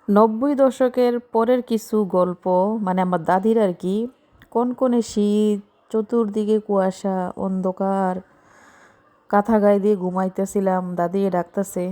দশকের পরের কিছু গল্প, মানে আমার দাদির আর কি। কনকনে শীত, চতুর্দিকে কুয়াশা, অন্ধকার। কাঁথা গায়ে দিয়ে ঘুমাইতেছিলাম, দাদি ডাকতেছে,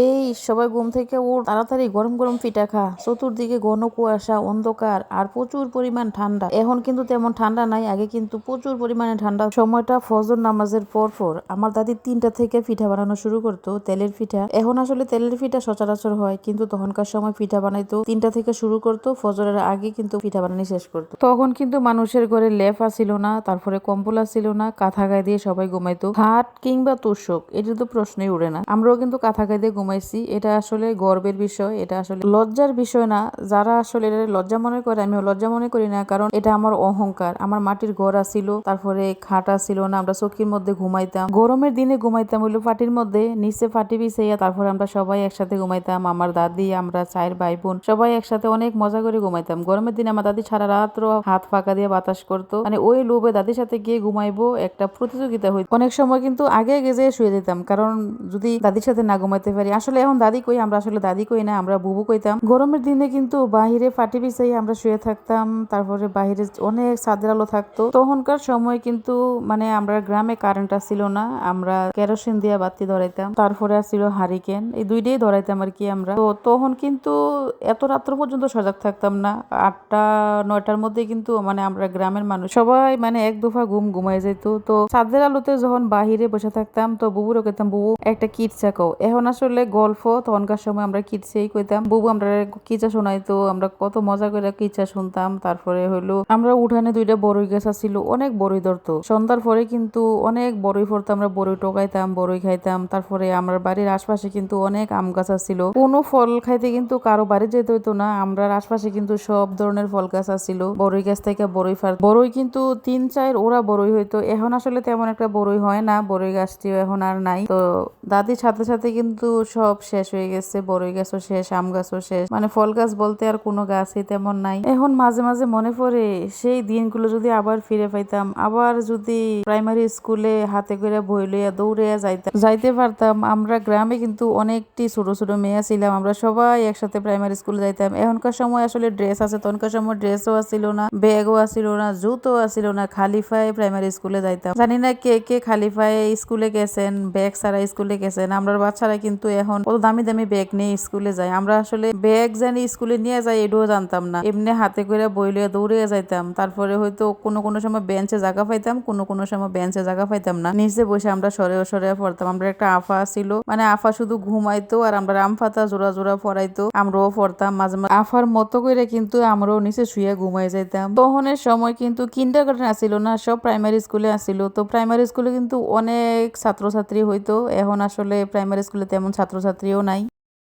এই সবাই ঘুম থেকে উঠ, তাড়াতাড়ি গরম গরম পিঠা খা। চতুর্দিকে ঘন কুয়াশা, অন্ধকার আর প্রচুর পরিমাণ ঠান্ডা। এখন কিন্তু তেমন ঠান্ডা নাই, আগে কিন্তু প্রচুর পরিমাণে ঠান্ডা। সময়টা ফজর নামাজের পর পর আমার দাদি 3টা থেকে পিঠা বানানো শুরু করতো, তেলের পিঠা। এখন আসলে তেলের পিঠা সচরাচর হয়, কিন্তু তখনকার সময় পিঠা বানাইতো 3টা থেকে শুরু করতো, ফজরের আগে কিন্তু পিঠা বানানি শেষ করতো। তখন কিন্তু মানুষের ঘরে লেফা ছিল না, তারপরে কম্বলা ছিল না, কাঁথা গায়ে দিয়ে সবাই ঘুমাইতো। খাট কিংবা তোষক, এটা তো প্রশ্নই উঠে না। আমরাও কিন্তু কাঁথা গায়ে দিয়ে ঘুমাইছি। এটা আসলে গর্বের বিষয়, এটা আসলে লজ্জার বিষয় না। যারা আসলে এটা লজ্জা মনে করে, আমিও লজ্জা মনে করি না, কারণ এটা আমার অহংকার। আমার মাটির ঘর ছিল, তারপরে খাটা ছিল না, আমরা চৌকির মধ্যে ঘুমাইতাম। গরমের দিনে ঘুমাইতাম হইলো ফাটির মধ্যে, নিচে ফাটি বিছাইয়া, তারপরে আমরা সবাই একসাথে ঘুমাইতাম। আমার দাদি, আমরা 4 ভাই বোন সবাই একসাথে অনেক মজা করে ঘুমাইতাম। গরমের দিনে আমার দাদি সারা রাত্র হাত ফাঁকা দিয়ে বাতাস করতো, মানে ওই লোভে দাদির সাথে গিয়ে ঘুমাইবো একটা প্রতিযোগিতা হইতো। অনেক সময় কিন্তু আগে গেজে শুয়ে যেতাম, কারণ যদি দাদির সাথে না ঘুমাইতে পারি। আসলে এখন দাদি কই, আমরা আসলে দাদি কই না, আমরা বুবু কইতাম। গরমের দিনে কিন্তু বাহিরে ফাটি বিছাই আমরা শুয়ে থাকতাম, তারপরে বাহিরে অনেক ছাদের আলো থাকতো। তখনকার সময় কিন্তু মানে আমরা গ্রামে কারেন্ট ছিল না, আমরা কেরোসিন দিয়ে বাতি ধরাইতাম, তারপরে ছিল হারিকেন, এই দুইটাই ধরাইতাম আর কি আমরা। তো তখন কিন্তু এত রাত্র পর্যন্ত সজাগ থাকতাম না, 8টা 9টার মধ্যে কিন্তু মানে আমরা গ্রামের মানুষ সবাই মানে এক দফা ঘুমাই যেত। তো ছাদের আলোতে যখন বাহিরে বসে থাকতাম, তো বুবুরও কইতাম, বুবু একটা কিচ্ছা কও। এখন আসলে গল্প, তখনকার সময় আমরা কিচ্ছাই কইতাম। বুবু আমরা কিচ্ছা শোনাইতো, আমরা কত মজা করে কিচ্ছা শুনতাম। তারপরে হইলো আমরা উঠানে 2টা বড়ই গাছ ছিল, অনেক বড়ই ধরতো। সন্ধ্যার পরে কিন্তু অনেক বড়ই পড়তো, আমরা বড়ই টোকাইতাম, বড়ই খাইতাম। তারপরে আমার বাড়ির আশপাশে কিন্তু অনেক আম গাছ ছিল। কোনো ফল খাইতে কিন্তু কারো বাড়ি যেতে হইতো না, আমরা আশপাশে কিন্তু সব ধরনের ফল গাছ ছিল। বড়ই গাছ থেকে বড়ই বড়ই কিন্তু 3-4 ওরা বড়ই হইতো। এখন আসলে তেমন একটা বড়ই হয় না, বড়ই গাছটিও এখন আর নাই। তো দাদির সাথে সাথে কিন্তু সব শেষ হয়ে গেছে, বড়ই গাছও শেষ, আম গাছও শেষ, মানে ফল গাছ বলতে আর কোনো গাছই তেমন নাই। এখন মাঝে মাঝে মনে পড়ে সেই দিনগুলো যদি আবার ফিরে পাইতাম, আবার যদি প্রাইমারি স্কুলে হাতে করে বই লইয়া দৌড়ে যাইতে পারতাম। আমরা গ্রামে কিন্তু অনেকটি ছোট ছোট মেয়ে ছিলাম, আমরা সবাই একসাথে প্রাইমারি স্কুলে যাইতাম। এখনকার সময় আসলে ড্রেস আছে, তখনকার সময় ড্রেসও আসছিল না, ব্যাগও আসছিল না, জুতো আসছিল না, খালি পায়ে প্রাইমারি স্কুলে যাইতাম। জানি না কে কে খালি পায়ে স্কুলে গেছেন, ব্যাগ ছাড়া স্কুলে গেছেন। আমরা বাচ্চারা কিন্তু এখন কত দামি দামি ব্যাগ নিয়ে স্কুলে যায়, আমরা আসলে ব্যাগ জানি স্কুলে নিয়ে যাই এটাও জানতাম না, এমনি হাতে করে বই লইয়া দৌড়ে যাইতাম। তারপরে হয়তো কোনো কোনো সময় বেঞ্চে জায়গা পাইতাম, কোনো কোনো সময় বেঞ্চে জায়গা পাইতাম না, নিচে বসে আমরা সরে পড়তাম। আমরা একটা আফা ছিল, মানে আফা শুধু ঘুমাইতো আর আমরা আম পাতা জোড়া জোড়া পড়াইতো, আমরাও পড়তাম। মাঝে মাঝে আফার মতো করে কিন্তু আমরাও নিচে শুয়ে ঘুমাই যাইতাম। তখনের সময় কিন্তু কিন্ডারগার্টেন আসছিল না, সব প্রাইমারি স্কুলে আসছিল। তো প্রাইমারি স্কুলে কিন্তু অনেক ছাত্রছাত্রী হইতো, এখন আসলে প্রাইমারি স্কুলে তেমন ছাত্রছাত্রীও নাই।